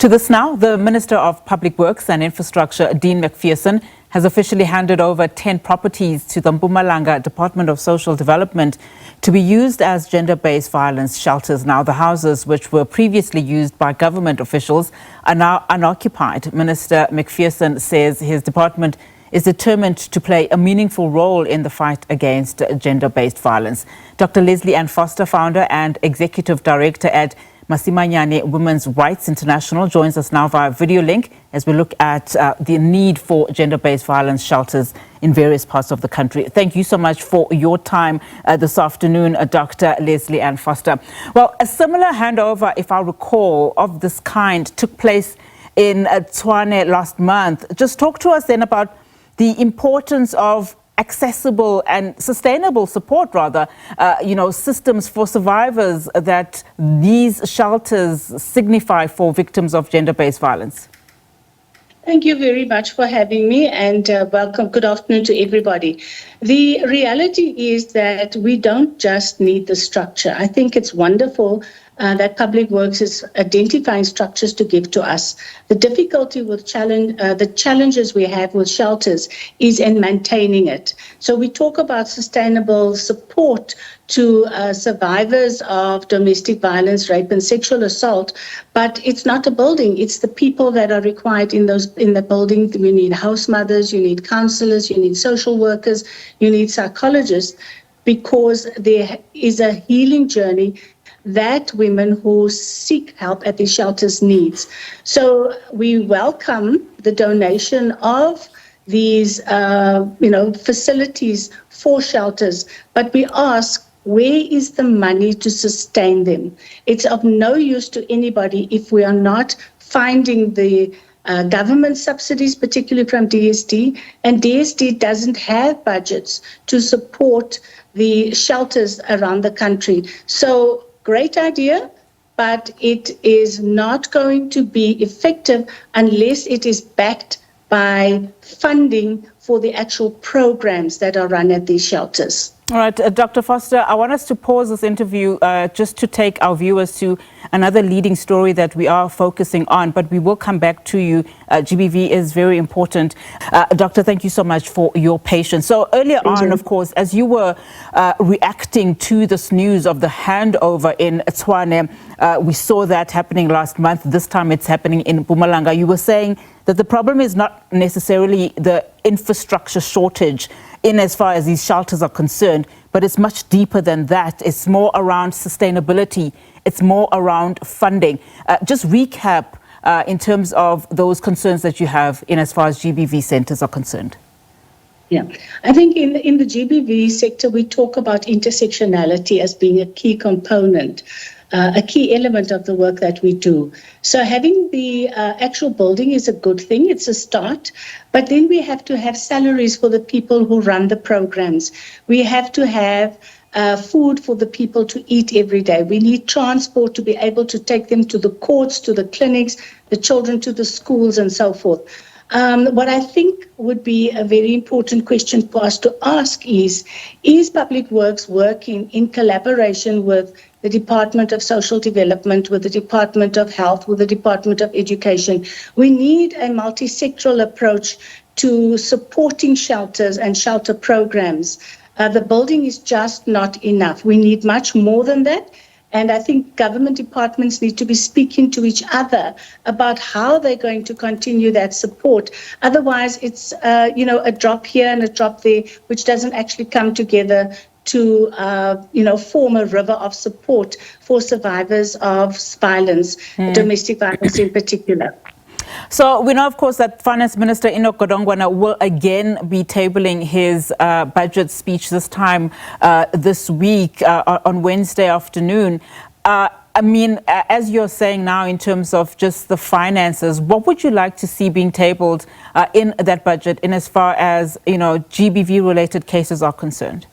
To this now, the Minister of Public Works and Infrastructure, Dean Macpherson, has officially handed over 10 properties to the Mpumalanga Department of Social Development to be used as gender-based violence shelters. Now, the houses, which were previously used by government officials, are now unoccupied. Minister Macpherson says his department is determined to play a meaningful role in the fight against gender-based violence. Dr. Lesley Ann Foster, founder and executive director at Masimanyane Women's Rights International, joins us now via video link as we look at the need for gender-based violence shelters in various parts of the country. Thank you so much for your time this afternoon, Dr. Lesley Ann Foster. Well, a similar handover, if I recall, of this kind took place in Tshwane last month. Just talk to us then about the importance of accessible and sustainable support, systems for survivors that these shelters signify for victims of gender-based violence. Thank you very much for having me, and welcome. Good afternoon to everybody. The reality is that we don't just need the structure. I think it's wonderful that Public Works is identifying structures to give to us. The difficulty with the challenges we have with shelters is in maintaining it. So we talk about sustainable support to survivors of domestic violence, rape and sexual assault, but it's not a building, it's the people that are required in the building. We need house mothers, you need counselors, you need social workers, you need psychologists, because there is a healing journey that women who seek help at these shelters needs. So we welcome the donation of these, facilities for shelters, but we ask, where is the money to sustain them? It's of no use to anybody if we are not finding the government subsidies, particularly from DSD, and DSD doesn't have budgets to support the shelters around the country. So great idea, but it is not going to be effective unless it is backed by funding for the actual programs that are run at these shelters. All right, Dr. Foster, I want us to pause this interview just to take our viewers to another leading story that we are focusing on, but we will come back to you. GBV is very important. Doctor, thank you so much for your patience. So earlier on, of course, as you were reacting to this news of the handover in Tshwane, we saw that happening last month. This time it's happening in Mpumalanga. You were saying that the problem is not necessarily the infrastructure shortage in as far as these shelters are concerned, but it's much deeper than that. It's more around sustainability. It's more around funding. Just recap in terms of those concerns that you have in as far as GBV centers are concerned. Yeah, I think in the GBV sector, we talk about intersectionality as being a key component, a key element of the work that we do. So having the actual building is a good thing, it's a start, but then we have to have salaries for the people who run the programs. We have to have food for the people to eat every day. We need transport to be able to take them to the courts, to the clinics, the children to the schools and so forth. What I think would be a very important question for us to ask is Public Works working in collaboration with the Department of Social Development, with the Department of Health, with the Department of Education? We need a multi-sectoral approach to supporting shelters and shelter programs. The building is just not enough. We need much more than that. And I think government departments need to be speaking to each other about how they're going to continue that support. Otherwise, it's a drop here and a drop there, which doesn't actually come together to form a river of support for survivors of violence, domestic violence in particular. So we know, of course, that Finance Minister Enoch Godongwana will again be tabling his budget speech this time this week on Wednesday afternoon. As you're saying now, in terms of just the finances, what would you like to see being tabled in that budget in as far as, GBV-related cases are concerned?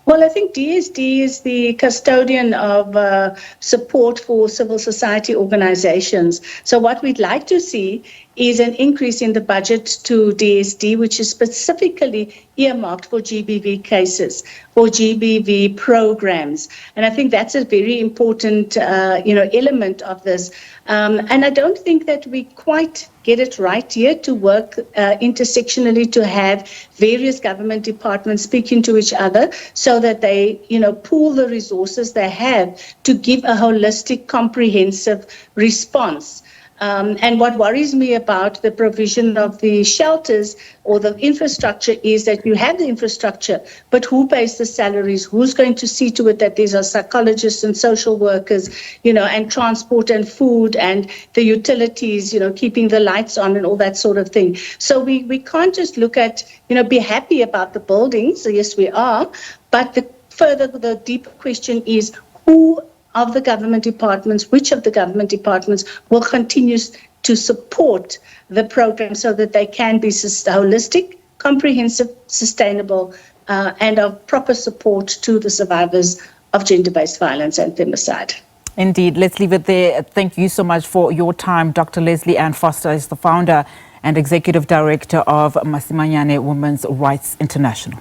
Well, I think DSD is the custodian of support for civil society organizations. So what we'd like to see is an increase in the budget to DSD, which is specifically earmarked for GBV cases, for GBV programs. And I think that's a very important, element of this. And I don't think that we quite get it right here to work intersectionally, to have various government departments speaking to each other so that they, pool the resources they have to give a holistic, comprehensive response. And what worries me about the provision of the shelters or the infrastructure is that you have the infrastructure, but who pays the salaries? Who's going to see to it that there's a psychologists and social workers, and transport and food and the utilities, keeping the lights on and all that sort of thing. So we can't just look at, be happy about the buildings. Yes, we are. But the deeper question is who of the government departments, which of the government departments will continue to support the program so that they can be holistic, comprehensive, sustainable, and of proper support to the survivors of gender-based violence and femicide. Indeed. Let's leave it there. Thank you so much for your time. Dr. Lesley Ann Foster is the founder and executive director of Masimanyane Women's Rights International.